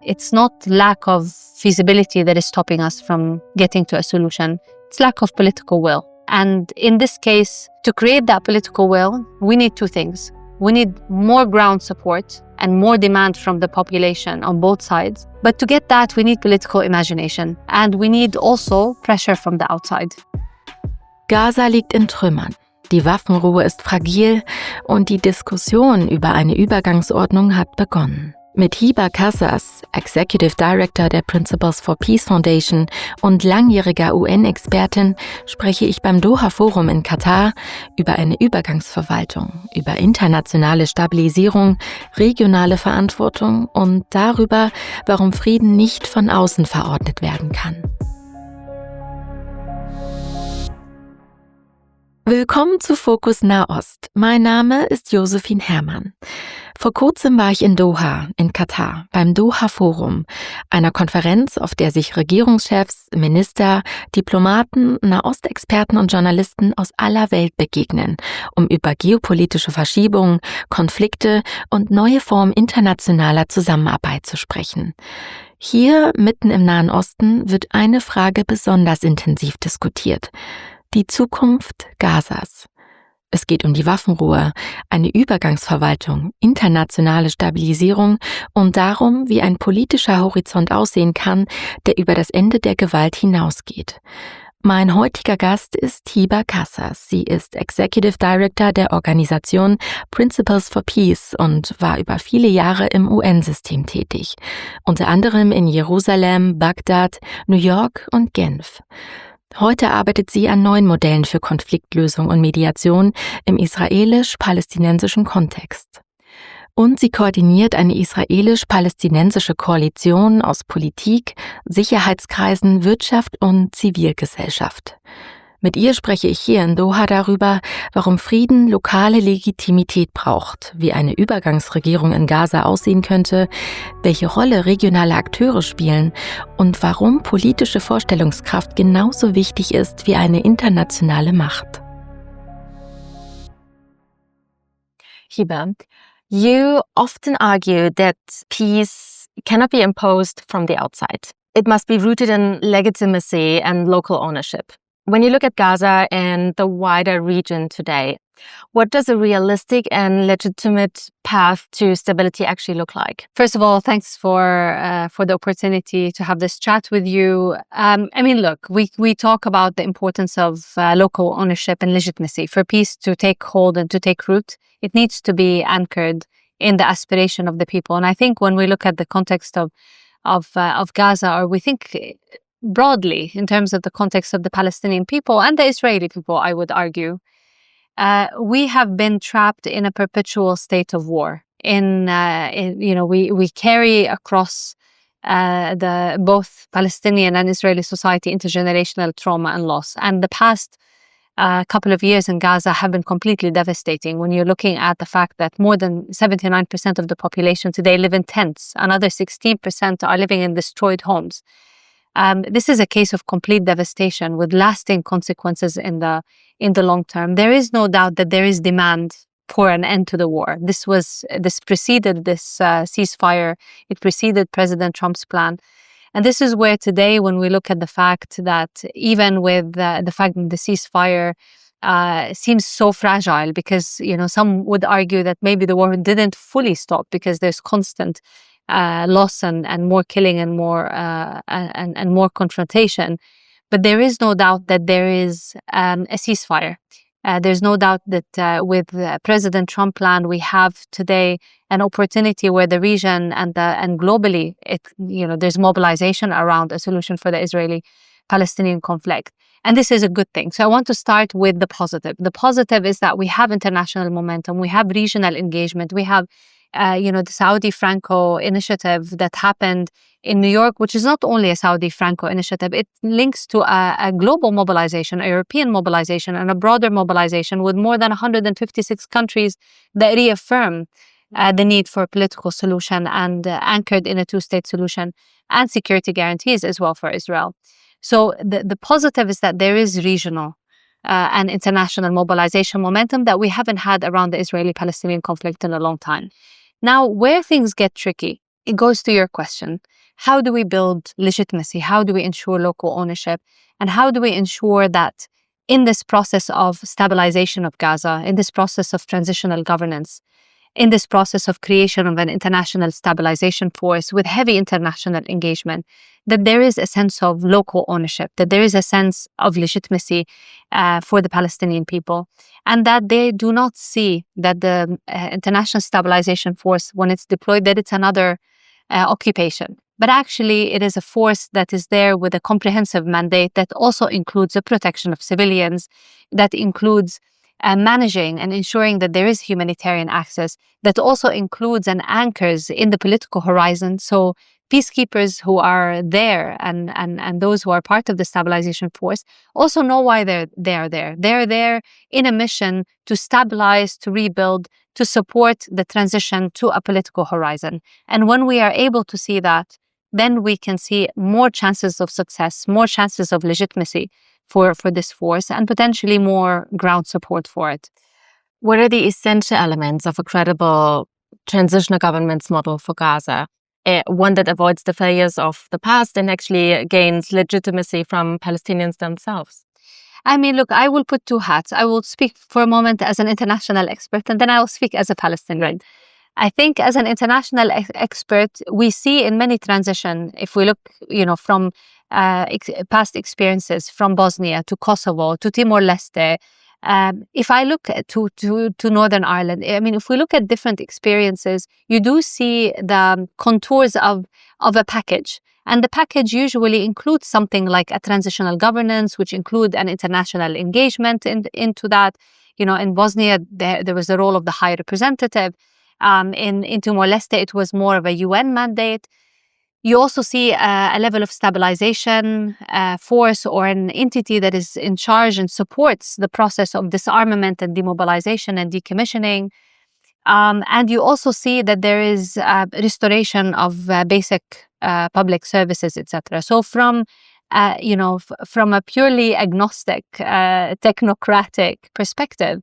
it's not lack of feasibility that is stopping us from getting to a solution. It's lack of political will. And in this case, to create that political will, we need two things. We need more ground support and more demand from the population on both sides. But to get that, we need political imagination. And we need also pressure from the outside. Gaza liegt in Trümmern. Die Waffenruhe ist fragil und die Diskussion über eine Übergangsordnung hat begonnen. Mit Hiba Qasas, Executive Director der Principles for Peace Foundation und langjähriger UN-Expertin, spreche ich beim Doha-Forum in Katar über eine Übergangsverwaltung, über internationale Stabilisierung, regionale Verantwortung und darüber, warum Frieden nicht von außen verordnet werden kann. Willkommen zu Fokus Nahost. Mein Name ist Josephine Herrmann. Vor kurzem war ich in Doha, in Katar, beim Doha-Forum, einer Konferenz, auf der sich Regierungschefs, Minister, Diplomaten, Nahostexperten und Journalisten aus aller Welt begegnen, um über geopolitische Verschiebungen, Konflikte und neue Formen internationaler Zusammenarbeit zu sprechen. Hier, mitten im Nahen Osten, wird eine Frage besonders intensiv diskutiert: die Zukunft Gazas. Es geht um die Waffenruhe, eine Übergangsverwaltung, internationale Stabilisierung und darum, wie ein politischer Horizont aussehen kann, der über das Ende der Gewalt hinausgeht. Mein heutiger Gast ist Hiba Qasas. Sie ist Executive Director der Organisation Principles for Peace und war über viele Jahre im UN-System tätig, unter anderem in Jerusalem, Bagdad, New York und Genf. Heute arbeitet sie an neuen Modellen für Konfliktlösung und Mediation im israelisch-palästinensischen Kontext. Und sie koordiniert eine israelisch-palästinensische Koalition aus Politik, Sicherheitskreisen, Wirtschaft und Zivilgesellschaft. Mit ihr spreche ich hier in Doha darüber, warum Frieden lokale Legitimität braucht, wie eine Übergangsregierung in Gaza aussehen könnte, welche Rolle regionale Akteure spielen und warum politische Vorstellungskraft genauso wichtig ist wie eine internationale Macht. Hiba, you often argue that peace cannot be imposed from the outside. It must be rooted in legitimacy and local ownership. When you look at Gaza and the wider region today, what does a realistic and legitimate path to stability actually look like? First of all, thanks for the opportunity to have this chat with you. Look, we talk about the importance of local ownership and legitimacy. For peace to take hold and to take root, it needs to be anchored in the aspiration of the people. And I think when we look at the context of Gaza, or we think broadly in terms of the context of the Palestinian people and the Israeli people, I would argue, we have been trapped in a perpetual state of war. We carry across the both Palestinian and Israeli society intergenerational trauma and loss. And the past couple of years in Gaza have been completely devastating when you're looking at the fact that more than 79% of the population today live in tents. Another 16% are living in destroyed homes. This is a case of complete devastation with lasting consequences in the long term. There is no doubt that there is demand for an end to the war. This preceded this ceasefire. It preceded President Trump's plan. And this is where today, when we look at the fact that even with the fact that the ceasefire seems so fragile, because some would argue that maybe the war didn't fully stop because there's constant loss and more killing and more confrontation. But there is no doubt that there is a ceasefire. There's no doubt that with the President Trump plan, we have today an opportunity where the region and globally, there's mobilization around a solution for the Israeli-Palestinian conflict. And this is a good thing. So I want to start with the positive. The positive is that we have international momentum. We have regional engagement. We have the Saudi Franco initiative that happened in New York, which is not only a Saudi Franco initiative, it links to a global mobilization, a European mobilization, and a broader mobilization with more than 156 countries that reaffirm the need for a political solution and anchored in a two-state solution and security guarantees as well for Israel. So the positive is that there is regional and international mobilization momentum that we haven't had around the Israeli-Palestinian conflict in a long time. Now, where things get tricky, it goes to your question. how do we build legitimacy? How do we ensure local ownership? And how do we ensure that in this process of stabilization of Gaza, in this process of transitional governance, in this process of creation of an international stabilization force with heavy international engagement, that there is a sense of local ownership, that there is a sense of legitimacy for the Palestinian people, and that they do not see that the international stabilization force, when it's deployed, that it's another occupation. But actually, it is a force that is there with a comprehensive mandate that also includes the protection of civilians, that includes managing and ensuring that there is humanitarian access, that also includes and anchors in the political horizon. So peacekeepers who are there and those who are part of the stabilization force also know why they are there. They're there in a mission to stabilize, to rebuild, to support the transition to a political horizon. And when we are able to see that, then we can see more chances of success, more chances of legitimacy for this force, and potentially more ground support for it. What are the essential elements of a credible transitional governance model for Gaza? One that avoids the failures of the past and actually gains legitimacy from Palestinians themselves? I mean, look, I will put two hats. I will speak for a moment as an international expert, and then I will speak as a Palestinian. I think as an international expert, we see in many transitions, if we look, from past experiences from Bosnia to Kosovo to Timor-Leste, if I look to Northern Ireland, I mean, if we look at different experiences, you do see the contours of a package. And the package usually includes something like a transitional governance, which include an international engagement into that. In Bosnia, there was the role of the High Representative. In Timor-Leste, it was more of a UN mandate. You also see a level of stabilization force or an entity that is in charge and supports the process of disarmament and demobilization and decommissioning. And you also see that there is restoration of basic public services, etc. So from a purely agnostic, technocratic perspective,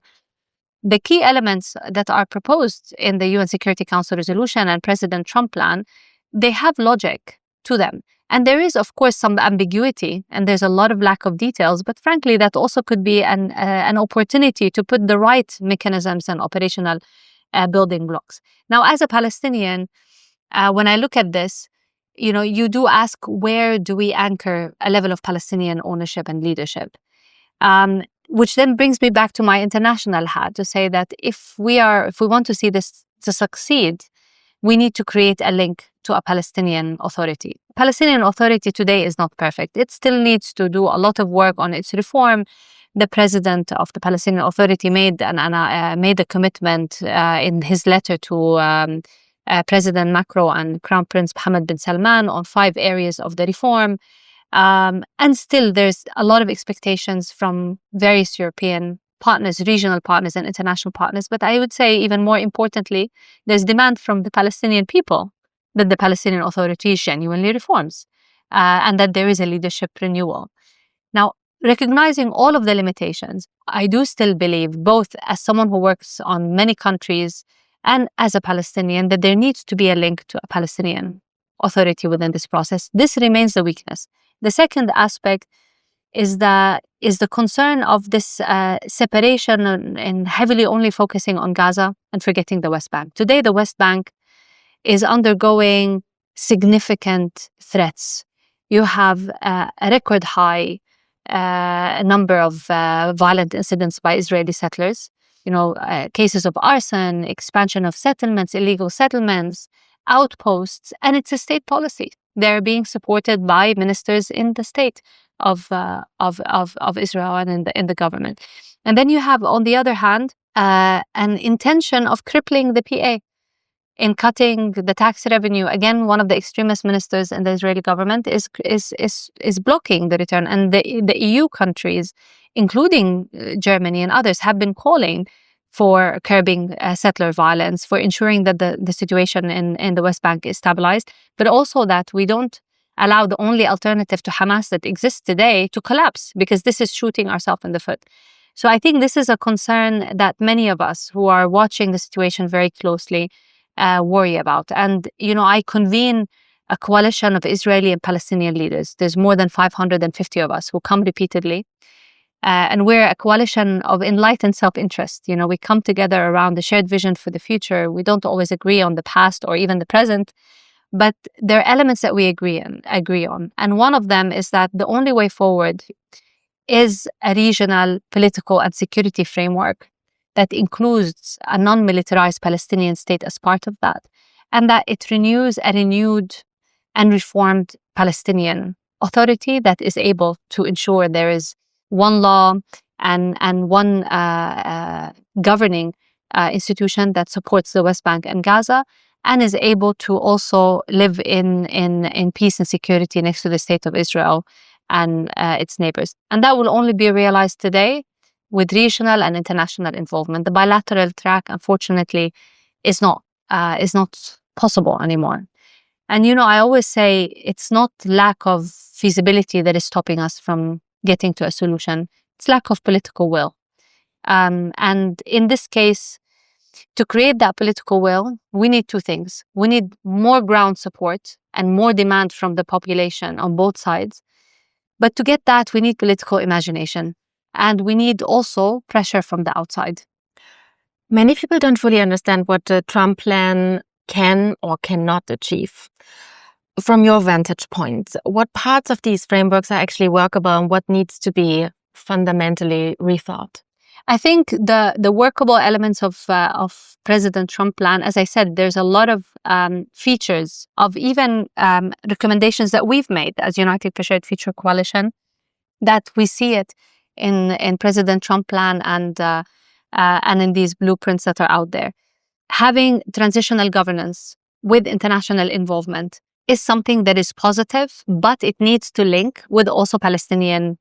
the key elements that are proposed in the UN Security Council resolution and President Trump plan, they have logic to them. And there is, of course, some ambiguity and there's a lot of lack of details, but frankly, that also could be an opportunity to put the right mechanisms and operational building blocks. Now, as a Palestinian, when I look at this, you do ask, where do we anchor a level of Palestinian ownership and leadership? Which then brings me back to my international hat to say that if we want to see this to succeed, we need to create a link to a Palestinian Authority. Palestinian Authority today is not perfect. It still needs to do a lot of work on its reform. The president of the Palestinian Authority made a commitment in his letter to President Macron and Crown Prince Mohammed bin Salman on 5 areas of the reform. And still, there's a lot of expectations from various European partners, regional partners, and international partners. But I would say, even more importantly, there's demand from the Palestinian people that the Palestinian Authority genuinely reforms and that there is a leadership renewal. Now, recognizing all of the limitations, I do still believe, both as someone who works on many countries and as a Palestinian, that there needs to be a link to a Palestinian Authority within this process. This remains the weakness. The second aspect is the concern of this separation and heavily only focusing on Gaza and forgetting the West Bank. Today, the West Bank is undergoing significant threats. You have a record high number of violent incidents by Israeli settlers. Cases of arson, expansion of settlements, illegal settlements, outposts, and it's a state policy. They're being supported by ministers in the state of Israel and in the government. And then you have, on the other hand, an intention of crippling the PA in cutting the tax revenue. Again, one of the extremist ministers in the Israeli government is blocking the return, and the EU countries, including Germany and others, have been calling for curbing settler violence, for ensuring that the situation in the West Bank is stabilized, but also that we don't allow the only alternative to Hamas that exists today to collapse, because this is shooting ourselves in the foot. So I think this is a concern that many of us who are watching the situation very closely worry about. And, I convene a coalition of Israeli and Palestinian leaders. There's more than 550 of us who come repeatedly. And we're a coalition of enlightened self-interest. We come together around a shared vision for the future. We don't always agree on the past or even the present, but there are elements that we agree on. And one of them is that the only way forward is a regional political and security framework that includes a non-militarized Palestinian state as part of that, and that it renews a renewed and reformed Palestinian authority that is able to ensure there is one law and one governing institution that supports the West Bank and Gaza, and is able to also live in peace and security next to the state of Israel and its neighbors. And that will only be realized today with regional and international involvement. The bilateral track, unfortunately, is not possible anymore. And I always say it's not lack of feasibility that is stopping us from getting to a solution. It's lack of political will. And in this case, to create that political will, we need two things. We need more ground support and more demand from the population on both sides. But to get that, we need political imagination. And we need also pressure from the outside. Many people don't fully understand what the Trump plan can or cannot achieve. From your vantage point, what parts of these frameworks are actually workable and what needs to be fundamentally rethought? I think the workable elements of President Trump plan, as I said, there's a lot of features of even recommendations that we've made as United for Shared Future Coalition, that we see it in President Trump plan and in these blueprints that are out there. Having transitional governance with international involvement is something that is positive, but it needs to link with also Palestinian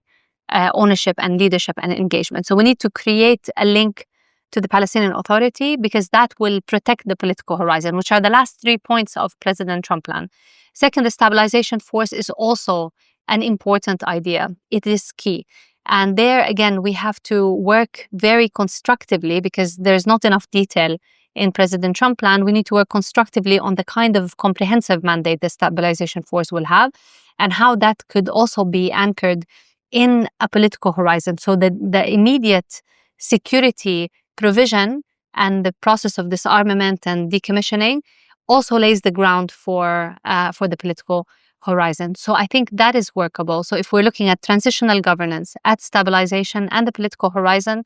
ownership and leadership and engagement. So we need to create a link to the Palestinian Authority, because that will protect the political horizon, which are the last 3 points of President Trump plan. Second, the stabilization force is also an important idea. It is key. And there, again, we have to work very constructively, because there's not enough detail in President Trump plan. We need to work constructively on the kind of comprehensive mandate the stabilization force will have, and how that could also be anchored in a political horizon, so that the immediate security provision and the process of disarmament and decommissioning also lays the ground for the political horizon. So I think that is workable. So if we're looking at transitional governance, at stabilization, and the political horizon,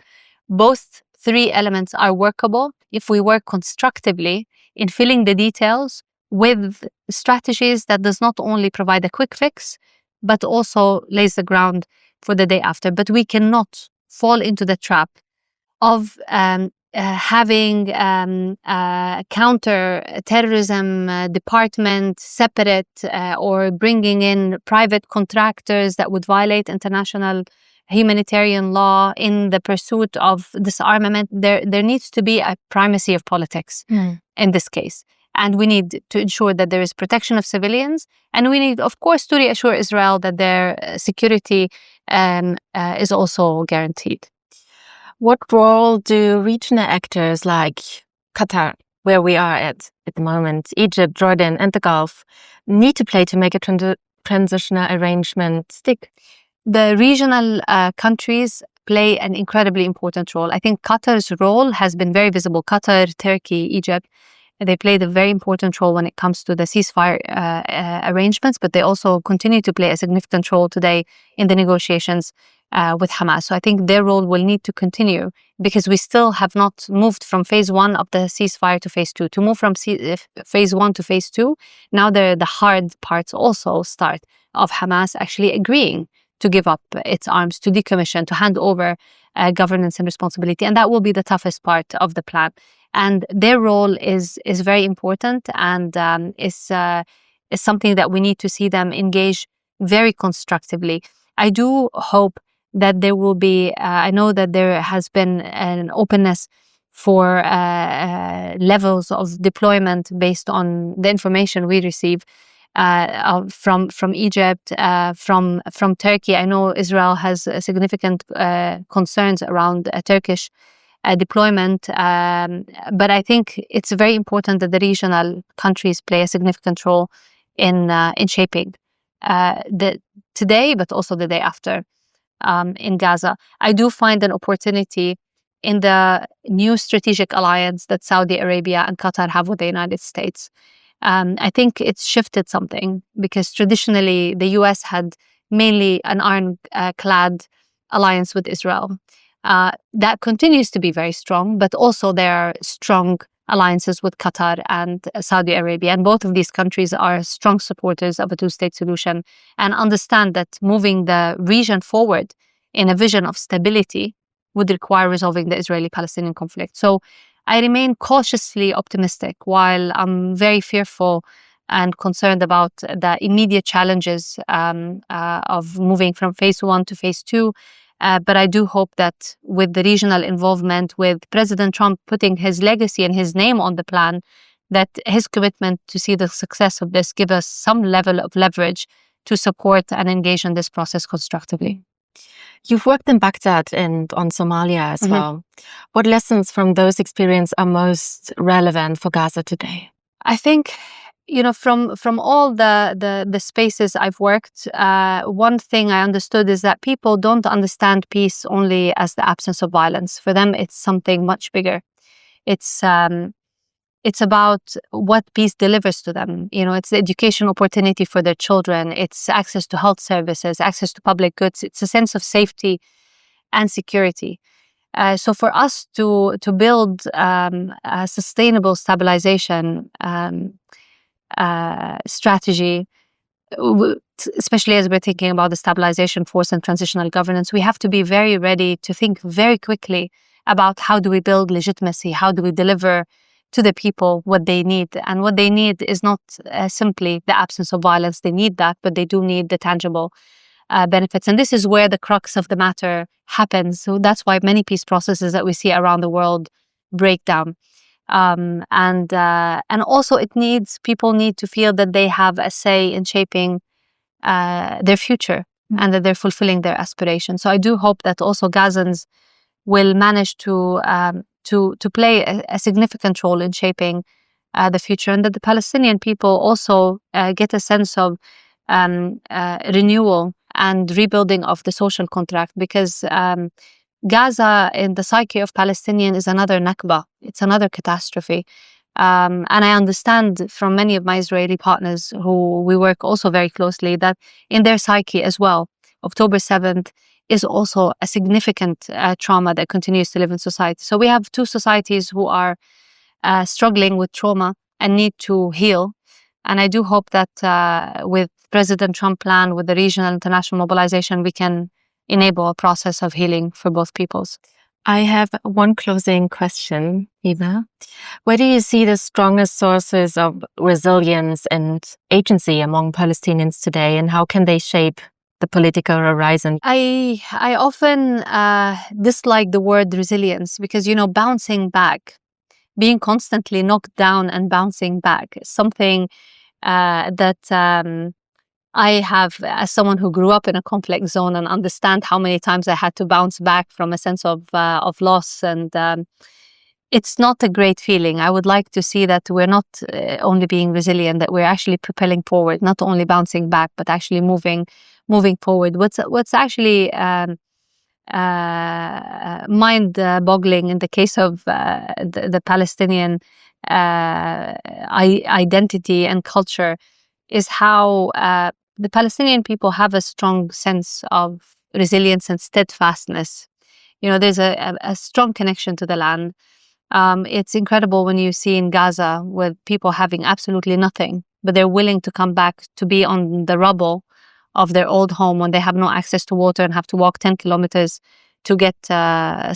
both three elements are workable if we work constructively in filling the details with strategies that does not only provide a quick fix, but also lays the ground for the day after. But we cannot fall into the trap of having a counter-terrorism department separate, or bringing in private contractors that would violate international humanitarian law in the pursuit of disarmament. There needs to be a primacy of politics in this case. And we need to ensure that there is protection of civilians. And we need, of course, to reassure Israel that their security is also guaranteed. What role do regional actors like Qatar, where we are at the moment, Egypt, Jordan, and the Gulf, need to play to make a transitional arrangement stick? The regional countries play an incredibly important role. I think Qatar's role has been very visible. Qatar, Turkey, Egypt, they played a very important role when it comes to the ceasefire arrangements, but they also continue to play a significant role today in the negotiations with Hamas. So I think their role will need to continue, because we still have not moved from phase one of the ceasefire to phase two. To move from phase one to phase two, now the hard parts also start of Hamas actually agreeing to give up its arms, to decommission, to hand over governance and responsibility. And that will be the toughest part of the plan. And their role is very important, and is something that we need to see them engage very constructively. I do hope that there will be, I know that there has been an openness for levels of deployment based on the information we receive from Egypt, from Turkey. I know Israel has significant concerns around a Turkish deployment, but I think it's very important that the regional countries play a significant role in shaping the today, but also the day after in Gaza. I do find an opportunity in the new strategic alliance that Saudi Arabia and Qatar have with the United States. I think it's shifted something because traditionally the US had mainly an ironclad alliance with Israel. That continues to be very strong, but also there are strong alliances with Qatar and Saudi Arabia. And both of these countries are strong supporters of a two-state solution and understand that moving the region forward in a vision of stability would require resolving the Israeli-Palestinian conflict. So I remain cautiously optimistic while I'm very fearful and concerned about the immediate challenges of moving from phase 1 to phase 2. But I do hope that with the regional involvement, with President Trump putting his legacy and his name on the plan, that his commitment to see the success of this give us some level of leverage to support and engage in this process constructively. You've worked in Baghdad and on Somalia as well. What lessons from those experiences are most relevant for Gaza today? I think, from all the spaces I've worked, one thing I understood is that people don't understand peace only as the absence of violence. For them, it's something much bigger. It's about what peace delivers to them. It's the education opportunity for their children. It's access to health services, access to public goods. It's a sense of safety and security. So for us to build a sustainable stabilization strategy, especially as we're thinking about the stabilization force and transitional governance, we have to be very ready to think very quickly about how do we build legitimacy, how do we deliver to the people what they need. And what they need is not simply the absence of violence. They need that, but they do need the tangible benefits. And this is where the crux of the matter happens. So that's why many peace processes that we see around the world break down. And also people need to feel that they have a say in shaping their future and that they're fulfilling their aspirations. So I do hope that also Gazans will manage to play a significant role in shaping the future, and that the Palestinian people also get a sense of renewal and rebuilding of the social contract, because Gaza in the psyche of Palestinian is another Nakba. It's another catastrophe. And I understand from many of my Israeli partners who we work also very closely that in their psyche as well, October 7th is also a significant trauma that continues to live in society. So we have two societies who are struggling with trauma and need to heal. And I do hope that with President Trump's plan, with the regional international mobilization, we can enable a process of healing for both peoples. I have one closing question, Hiba. Where do you see the strongest sources of resilience and agency among Palestinians today, and how can they shape the political horizon? I often dislike the word resilience because, bouncing back, being constantly knocked down and bouncing back is something that I have, as someone who grew up in a conflict zone and understand how many times I had to bounce back from a sense of loss. And it's not a great feeling. I would like to see that we're not only being resilient, that we're actually propelling forward, not only bouncing back, but actually moving forward. What's actually mind-boggling in the case of the Palestinian identity and culture is how the Palestinian people have a strong sense of resilience and steadfastness. There's a strong connection to the land. It's incredible when you see in Gaza with people having absolutely nothing, but they're willing to come back to be on the rubble of their old home when they have no access to water and have to walk 10 kilometers to get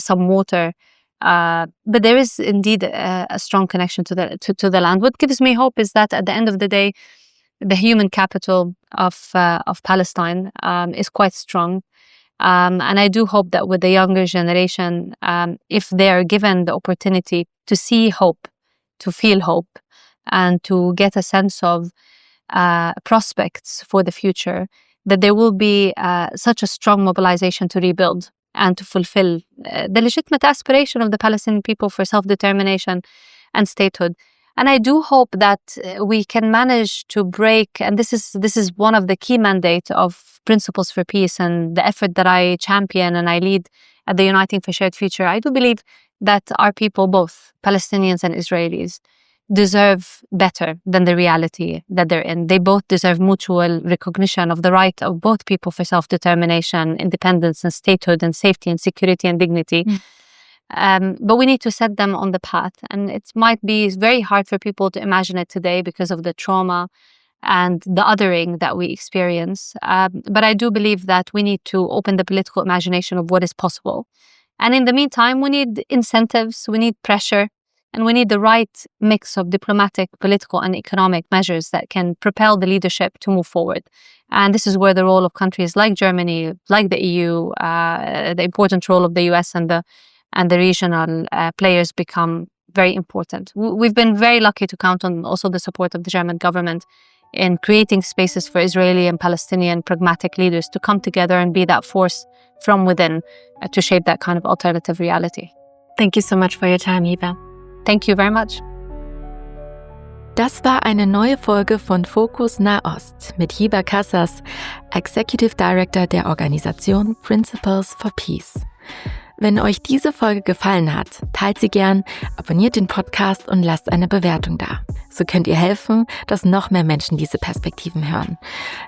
some water. But there is indeed a strong connection to the land. What gives me hope is that at the end of the day, the human capital of Palestine is quite strong. And I do hope that with the younger generation, if they are given the opportunity to see hope, to feel hope, and to get a sense of prospects for the future, that there will be such a strong mobilization to rebuild and to fulfill the legitimate aspiration of the Palestinian people for self-determination and statehood. And I do hope that we can manage to break, and this is one of the key mandates of Principles for Peace and the effort that I champion and I lead at the Uniting for Shared Future. I do believe that our people, both Palestinians and Israelis, deserve better than the reality that they're in. They both deserve mutual recognition of the right of both people for self-determination, independence and statehood and safety and security and dignity. But we need to set them on the path. And it might be very hard for people to imagine it today because of the trauma and the othering that we experience. But I do believe that we need to open the political imagination of what is possible. And in the meantime, we need incentives, we need pressure, and we need the right mix of diplomatic, political, and economic measures that can propel the leadership to move forward. And this is where the role of countries like Germany, like the EU, the important role of the US and the regional players become very important. We've been very lucky to count on also the support of the German government in creating spaces for Israeli and Palestinian pragmatic leaders to come together and be that force from within to shape that kind of alternative reality. Thank you so much for your time, Hiba. Thank you very much. Das war eine neue Folge von Fokus Nahost mit Hiba Qasas, Executive Director der Organisation Principles for Peace. Wenn euch diese Folge gefallen hat, teilt sie gern, abonniert den Podcast und lasst eine Bewertung da. So könnt ihr helfen, dass noch mehr Menschen diese Perspektiven hören.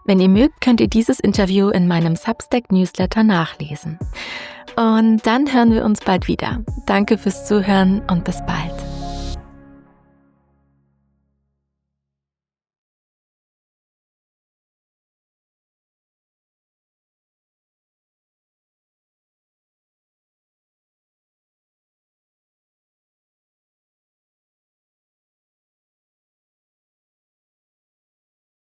Wenn ihr mögt, könnt ihr dieses Interview in meinem Substack-Newsletter nachlesen. Und dann hören wir uns bald wieder. Danke fürs Zuhören und bis bald.